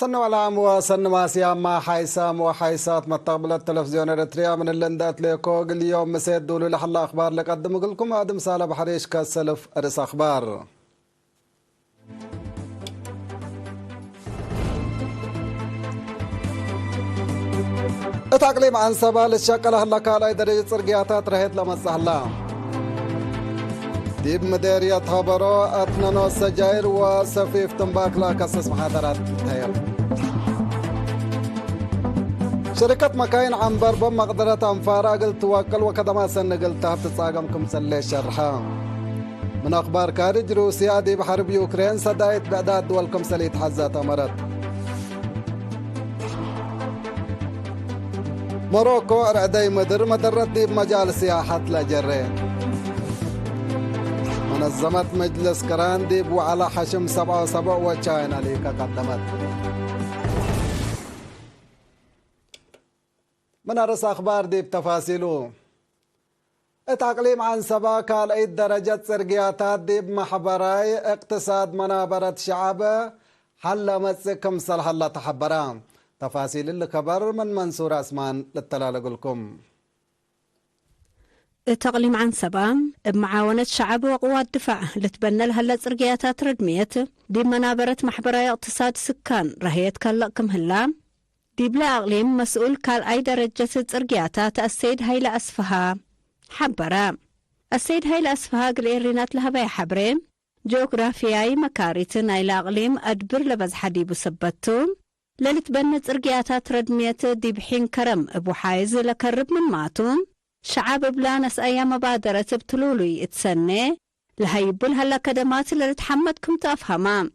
سنو العام وسن ماسيا مع حيسام وحيسات مطابل التلفزيون الاريتريا من اللندات ليكوغ. اليوم مسيد دولو لحلا اخبار لقدم لكم ادم سالة بحريش كالسلف ارس اخبار. اتعقليم عن سبا للشاقلة هلا كالاي درجة صرقياتات رهيت لمصهلا ديب مديرية هبرو اتنانو السجاير وسفيف تنباك لا كسس محاضرات التهير. شركة مكاين عن بربم مقدرة أنفار قلت توكل وكدما سن قلتها بتتصاقمكم سلي شرحا. من أخبار كارج روسيا دي بحرب يوكرين صدايت بعداد دولكم سليت حزات أمرت. موروكو رعدي مدرت دي بمجال سياحة لجرين. منظمة مجلس كران دي بو على حشم 77 وشاينا ليك قدمت. من أرس أخبار دي بتفاصيله. اتعقليم عن سبا كال 8 درجة سرقياتات دي بمحبراي اقتصاد منابرة شعبه حل مسكم صلح الله تحبران. تفاصيل الخبر من منصور اسمان للتلالق لكم. تقليم عن سبا بمعاونة شعب وقوى الدفاع لتبنى لها لسرقياتات ردمية دي منابرة محبراي اقتصاد سكان رهيت كاللقكم هلا دي بلا أقليم مسؤول كال أي درجة سرقياتات السيد هيلا أسفها حبرا. السيد هيلا أسفها قليرينات لها باي حبرين جغرافياي مكاريتن أي لأقليم أدبر لبز حديب سبتون للتبنى سرقياتات ردمية دي بحين كرم أبو حايز لكرب من ماتون شعب بلانس أيام مبادرة بتلولي اتسنى لهيبولها لكدمات لتحمدكم تفهمام.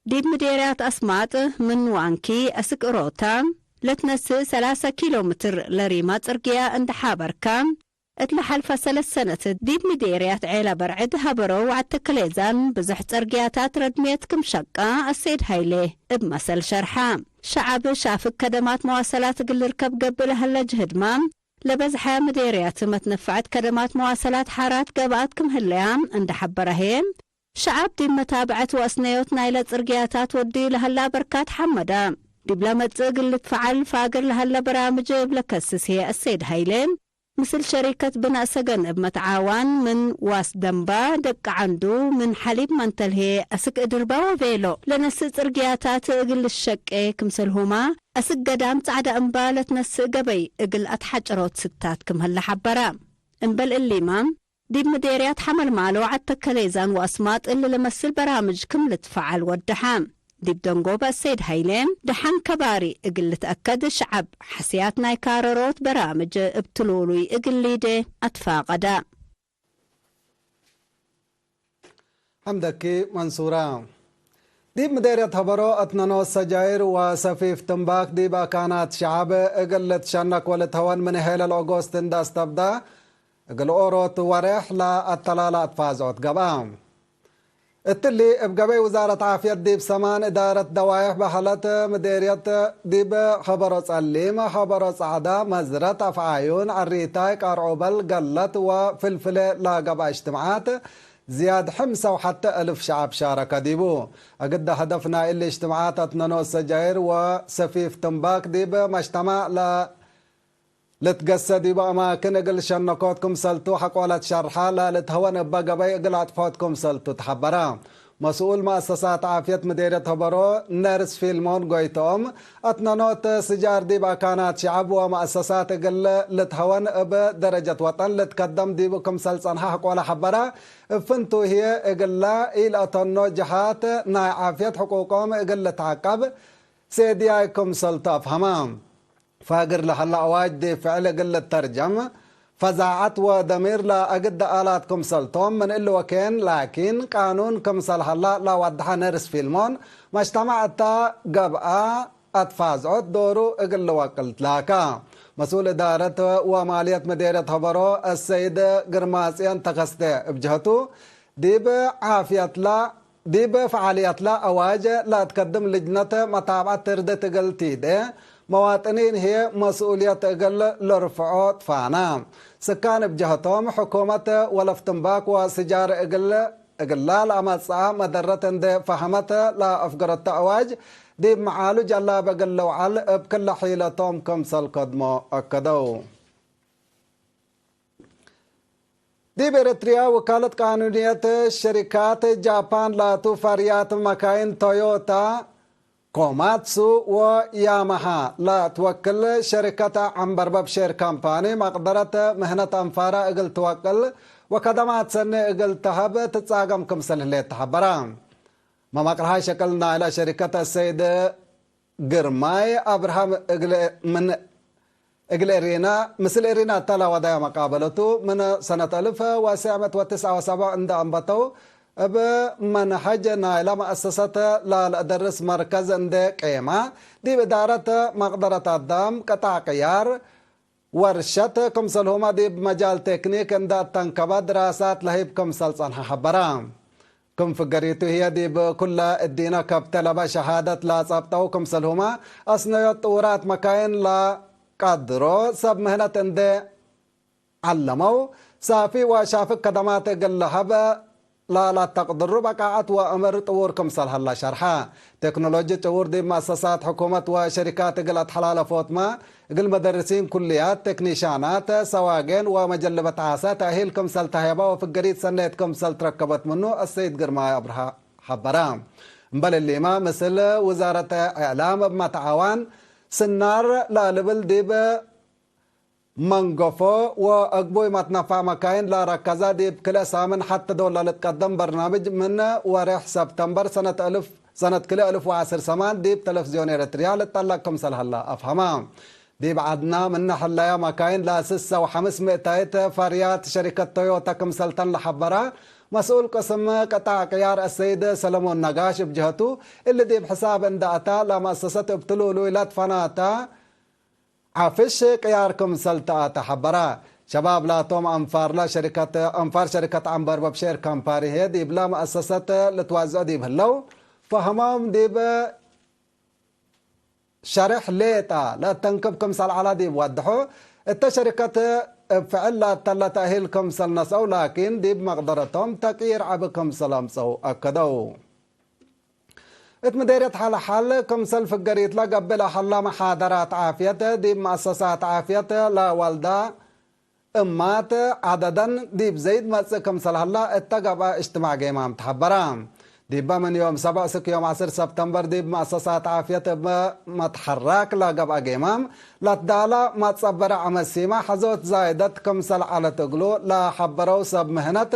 دي بمديريات أسمات من وانكي أسك روتام لتنسي 3 كيلومتر لريمات ارقيا عند حابركام اتلحل فصل السنة. دي بمديريات عيلة برعد هبرو وعالتكليزان بزحت ارقياتات ردميتكم شقا السيد هايليه بمثل شرحام. شعب شافك كدمات مواصلات قل ركب قبل هلا جهد مام لبزحة مديريات متنفعت كدمات مواصلات حارات قباتكم هليام عند حبرهين. شعب دي متابعة وأسنيوت نايلة ارقياتات ودي لهلا بركات حمدا دي بلا متقل اللي تفعل فاقر لهلا برامج بلكسس هي السيد هايلين مثل شركة بناء سجن بمتعاون من واس دنبا دق عنده من حليب منتل هي أسك إدربا وفيلو لنسس ارقياتات اقل الشك كمسلهما أسك قدام تعد أنبالة نس قبي اقل أتحجروت ستاتكم هلا حبرا انبل اللي مام دي بمديريات حمل مالو عالتكاليزان وأسمات اللي لمسل برامجكم لتفعل والدحام. دي بدنقوبة السيد هايلين دحان كباري اقل تأكد شعب حسياتنا يكارروت برامج ابتلولي اقل ليدي أتفاقدا. حمدكي منصورة. دي بمديرية هبرو اتنانو السجاير وسفيف تنباك دي باكانات شعب اقل تشنك ولتهون من هيل الأغوستين داس تبدا اقل اوروت ورح لا التلالات فازوت قبام التلي بقبي وزارة عافية ديب سمان إدارة دوايح بحالة مديرية ديب خبرو سليم خبرو سعدا مزرة أفعايون عريتاي كارعوبل قلت وفلفل لا قبا اجتماعات زياد 5,000 شعب شارك ديبو. أقد هدفنا اللي اجتماعات اتنانو السجاير وسفيف تنباك ديب مجتمع لا لتقصدي بأماكن اقل شنكوتكم سلتو حقولة شرحة لا لتهون بقبي اقل عطفوتكم سلتو تحبرا. مسؤول مؤسسات عافية مديرية هبرو نرس فيلمون قويتهم اتنانوت سجار دي باكانات شعب ومؤسسات اقل لتهون بدرجة وطن لتقدم دي بكم سلسانها حقولة حبرا فنتو هي اقل لا إلى أتنو جهات ناي عافية حقوقهم اقل لتعقب سيديايكم سلتو افهمام. فاقر لحلا أواج دي فعل قل الترجم فزاعت ودمير لا أقد آلاتكم سلطهم من إلو وكين لكن قانون كم صلح الله لا ودحا نرس فيلمون مجتمعتا قبعا أتفازعت دورو اقل وقلت لاكا. مسؤول إدارة ومالية مديرية هبرو السيد قرماسيان تخسته بجهته ديب عافية لا ديب فعاليات لا أواج لا تقدم لجنة متابعة تردت قلتي دي مواطنين هي مسؤولية اقل لرفعات فانا سكان بجهتهم حكومة ولفتنباك وسجار اقل اقلال امصا مدرة اند فهمت لا افقرت اواج دي معالو جلا بقلو على بكل حيلتهم كمسل قدمو اكدو. دي بإريتريا وكالة قانونية شركات جابان لا توفاريات مكاين تويوتا كوماتسو وياماها لا توكل شركة عنبر ببشير كامباني مقدرة مهنة أنفارة اقل توكل وكدمات سنة اقل تهب تتساقم كمسل اللي تحبران ما مقرها شكلنا إلى شركة السيد قرماي أبراهام من اقل إرينا مثل إرينا تلا ودايا مقابلته من سنة 1979 عند أنبطو بمنهجنا إلى مؤسسة لا درس مركز عند قيمة دي بدارة مقدرة الدم قطع قيار ورشة كمسل هما دي بمجال تكنيك عند تنكبة دراسات لهيب كمسل صنح حبرام كم فقريتو هي دي بكل الدينا كبتلبة شهادة لا صابتو كمسل هما أصنعت طورات مكاين لا قدرو سب مهنة عند علمو سافي وشافك كدمات قلها لا تقدر بقاعات وأمر طور كمسل هلا شرحا تكنولوجيا طور دي مؤسسات حكومة وشركات قلت حلال فوتما قل مدرسين كليات تكنيشانات سواقين ومجلبة عاسات أهيل كمسل تهيبا وفقريت سنة كمسل تركبت منه السيد قرماي أبرها حبرام بل اللي ما مثل وزارة إعلام بمتعاون سنار لا لبل ديب منقفو وأقبوي متنفع مكاين لا ركزا ديب كلا سامن حتى دولا لتقدم برنامج من ورح سبتمبر سنة كلا 1010 سمان ديب تلفزيون إريتريا لتطلق كمسل هلا أفهمام ديب عدنا من حلايا مكاين لا 600 فاريات شركة تويوتا كمسل لحبرا مسؤول قسم قطع قيار السيد سلمون نقاش بجهته اللي دي بحساب انداتا لمؤسسة ابتلو لويلات فناتا عفش قيار كمسل تحبرا شباب لا توم انفار لا شركة عنبر ببشير كامباري هي دي بلا مؤسسة لتوازع دي بهلو فهمام دي شرح ليتا لا تنكب كمسل على دي بوضحو التشركة فعل لا تلا تأهيل كمسل نسو لكن دي بمقدرتهم تقير عبكم سلام سو أكدو اتمديرت حال حال كمسل فقريت لا قبل حلا محاضرات عافية دي مؤسسات عافية لا والدا امات عددا دي بزيد مأسس كمسل هلا اتقبا اجتماع قيمام تحبرام ديبا من يوم 7 يوم 10 سبتمبر ديب مؤسسات عافية متحرك لا قبا قيمام لا تدالا ما تصبر عمسيما حزوت زايدت كمسل على تقلو لا حبرو سب مهنة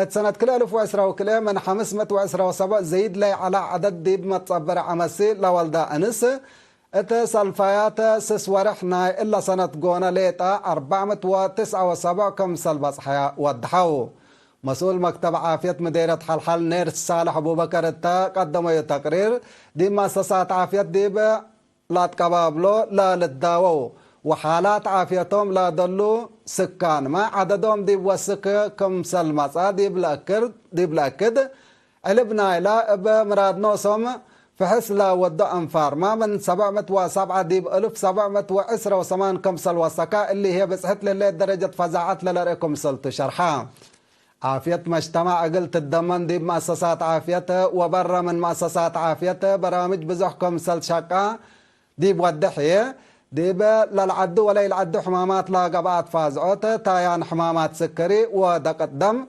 سنة كل 1010 وكله من 517 زيد لي على عدد ديب ما تصبر عمسي لا والدا أنس سلفايات سس ورحنا إلا سنة قونا ليتا 479 كمسل بصحيا ودحو مسؤول مكتب عافية مديرة حلحل نير صالح أبو بكر قدموا تقرير دي مؤسسات عافية دي لا تقبابلو لا للداوو وحالات عافيتهم لا دلو سكان ما عددهم دي وسك كمسل مصا دي بلاكد علبنا إلى بمراد نوسهم فحس لا ودع انفار ما من 707 ديب 1708 كمسل وسكا اللي هي بسحت للي درجة فزاعات للرئيكم سلطة شرحا عافية مجتمع قلت الدمن دي مؤسسات عافية وبرا من مؤسسات عافية برامج بزحكم سل شقا دي بودحية دي للعدو ولا يلعدو حمامات لا قبعات فازعوت تايان حمامات سكري ودق الدم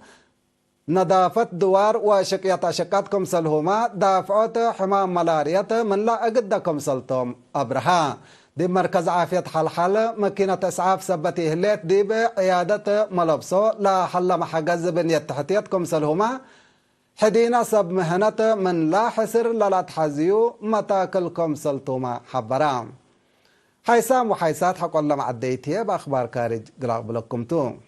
نظافة دوار وشقية شقاتكم سلهما دافعوت حمام ملارية من لا أقدكم سلتم أبرها دي مركز عافية حلحل ماكينة إسعاف سبتي هليت دي بعيادة ملبسو لا حل محجز بنية تحتيتكم سلهما حدينا سب مهنة من لا حسر لا تحزيو متاكلكم سلتوما حبرام حيسام وحيسات حق الله معديتيه بأخبار كارج قلاب لكم توم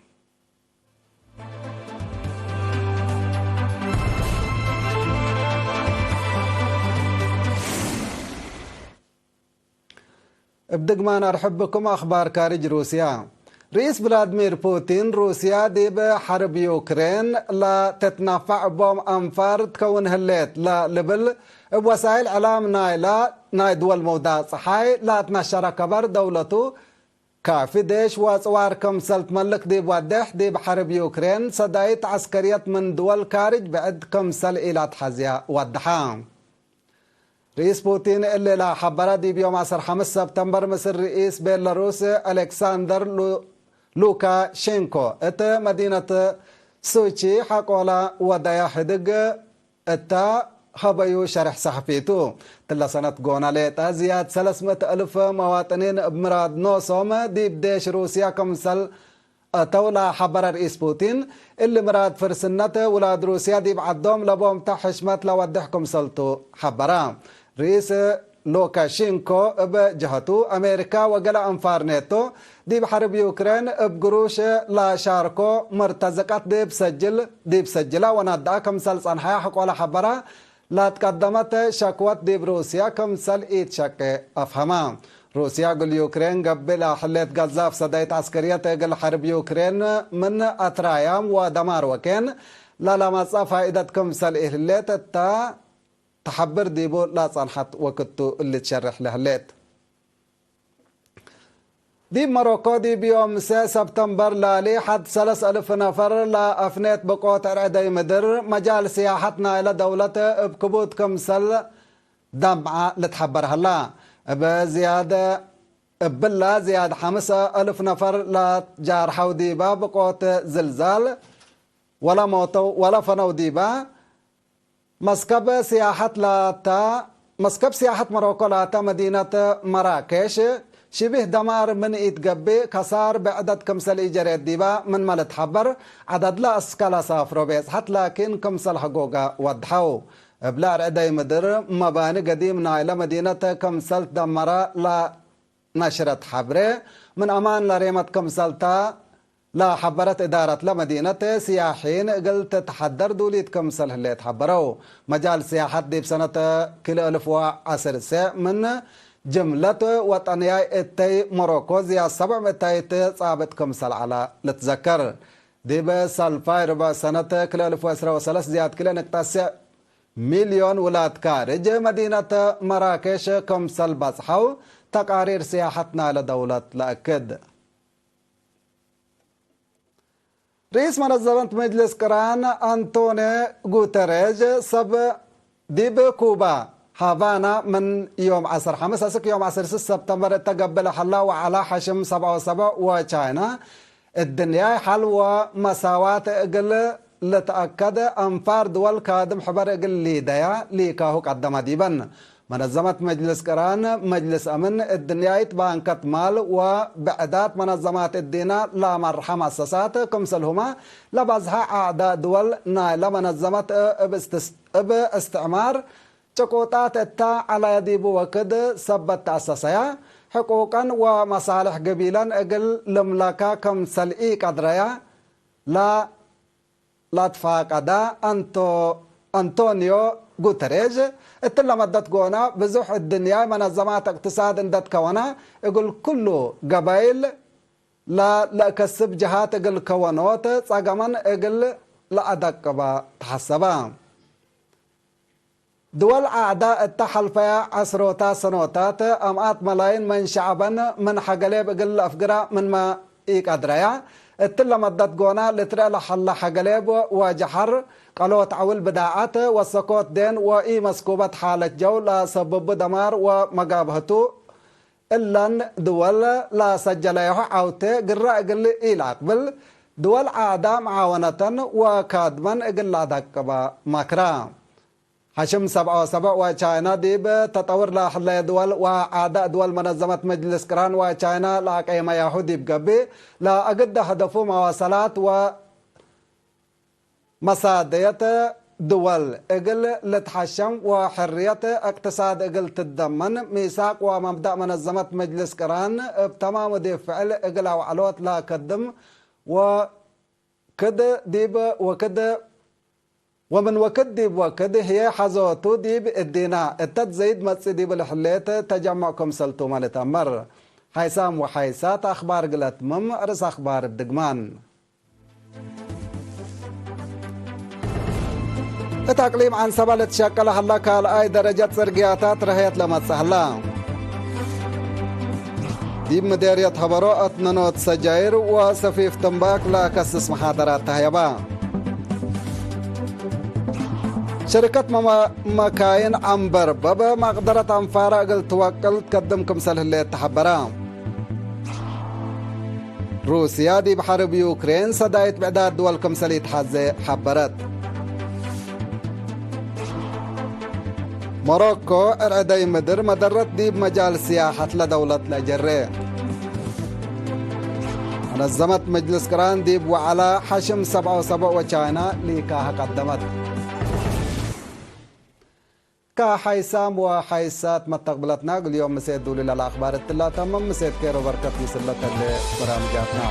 بدقمان أرحب بكم أخبار كارج روسيا رئيس فلاديمير بوتين روسيا دي بحرب يوكرين لا تتنفع بوم أنفار تكون هليت لا لبل بوسائل إعلام ناي دول مودا صحاي لا تنشر كبر دولته كافي ديش وصوار كمسل تملك ديب ودح ديب حرب يوكرين صدايت عسكريات من دول كارج بعد كمسل إلى تحزيا ودحام رئيس بوتين اللي لا حبرا دي بيوم 5 سبتمبر مصر رئيس بيلاروس ألكسندر لوكاشينكو ات مدينة سوتشي حقولا ودايا حدق اتا خبيو شرح صحفيتو تلا سنة قوناليتا زياد 300,000 مواطنين بمراد نوصوم دي بديش روسيا كمسل تولى حبر رئيس بوتين اللي مراد فرسنة ولاد روسيا دي بعدهم لبوم تحشمت لودحكم سلطو حبرا رئيس لوكاشينكو بجهته أمريكا وقال أنفار نيتو دي بحرب يوكرين بقروش لا شاركو مرتزقات دي بسجلة ونادعا كمسل صنحيا حقولا حبرا لا تقدمت شكوات دي بروسيا كمسل إيد شك أفهما روسيا قل يوكرين قبل حليت غزة في صدايت عسكرية قل حرب يوكرين من أترايام ودمار وكين لا لما فائدة كمسل إهليت تا تحبر ديبو لا صنحت وقتو اللي تشرح لهليت دي مروكو دي بيوم 6 سبتمبر لالي حد 3,000 نفر لا أفنيت بقوة عدي مدر مجال سياحتنا إلى دولة بكبوت كمسل دمعة لتحبر هلا بزيادة بلا زيادة 5,000 نفر لا جارحوا ديبا بقوة زلزال ولا موتو ولا فنو ديبا مسكب سياحة مروكو لاتا مدينة مراكش شبه دمار من يتقبي كسار بعدد كمسل إيجاريات ديبا من ما لتحبر عدد لا أسكالا سافرو بيس حتى لكن كمسل حقوقا وضحو بلا رعدي مدر مباني قديم نايلة مدينة كمسل دمرا لا نشرت حبري من أمان لريمة كمسلتا لا حبرت إدارة لمدينة سياحين قلت تحضر دوليت كمسل اللي تحبرو مجال سياحات دي بسنة كل 1010 من جملة وطنية اتي مروكو زي 700 صابت كمسل على لتذكر دي بسالفاير بسنة كل 1013 زياد كل نقطة مليون ولاد كارج مدينة مراكش كمسل بصحو تقارير سياحتنا لدولة لأكد رئيس منظمة مجلس قرآن أنطوني غوتريج سب ديب كوبا هافانا من يوم 5 يوم 6 سبتمبر تقبل حلا وعلى حشم 77 وچاينا الدنيا حل ومساوات اقل لتأكد أنفار دول كادم حبر اقل ليدايا ليكاهو قدم ديبن منظمة مجلس قرآن مجلس أمن الدنيا بانكت مال وبعدات منظمات الدين لا مرحى مؤسسات كمسلهما لبزها أعداء دول نايلة منظمة باستعمار تقوطات التا على يديب وكد سبت تأسسيا حقوقا ومصالح قبيلا اقل لملكا كمسلئي قدريا لا تفاقدا أنطونيو غوتريج اتلا مدت قونا بزوح الدنيا منظمات اقتصاد اندت كونا يقول كله قبائل لا كسب جهات اقل كونوت صاقمان اقل لا ادقبا تحسبا دول أعداء التحالفية عشروتا سنوات أمئات ملايين من شعبا من حقليب اقل أفقرا من ما إيك أدريا اتلا مدت قونا لترى لحل حقليب وجحر قالوا تعول بداعات والسكوت دين وإي مسكوبة حالة جولة سبب دمار ومقابهته إلا دول لا سجليه عوته قراء قل إلى أقبل دول أعداء معاونة وكادما قل دكبا مكرام حشم 77 وچاينا ديب تطور لحل دول وأعداء دول منظمة مجلس قرآن وچاينا لا قيمة يهودي بقبي لا أقد هدفو مواصلات و مصادية دول اقل لتحشم وحرية اقتصاد اقل تتضمن ميثاق ومبدأ منظمة مجلس قرآن بتمام دي فعل اقل او علوت لا قدم وكد ديب وكد ومن وكد ديب وكد هي حزوتو ديب الدينا التزيد متصي ديب الحليت تجمعكم سلطو مالتامر حيسام وحيسات اخبار قلت مم ارس اخبار الدقمان التقليم عن سبالة شكل هلا كالآي درجة سرقياتات رهيت لما تسهلا دي مديرية هبراء ننوت سجاير وسفيف تنباك لا كسس محاضرات تهيبا شركة مكاين عنبر بابا مقدرة عنفارة قل توكل تقدمكم سله اللي تحبرا روسيا دي بحرب يوكرين صدايت بعداد دولكم سليت حزة حبرت موروكو ارعدي مدرت دي بمجال سياحة لدولة لجري نظمت مجلس كران دي وعلى حشم 77 وشاينا ليكاها قدمت كحيسام وحيسات متقبلتنا اليوم مسيد دولي للأخبار الثلاثة من مسيد كيرو بركة مسلة برامجاتنا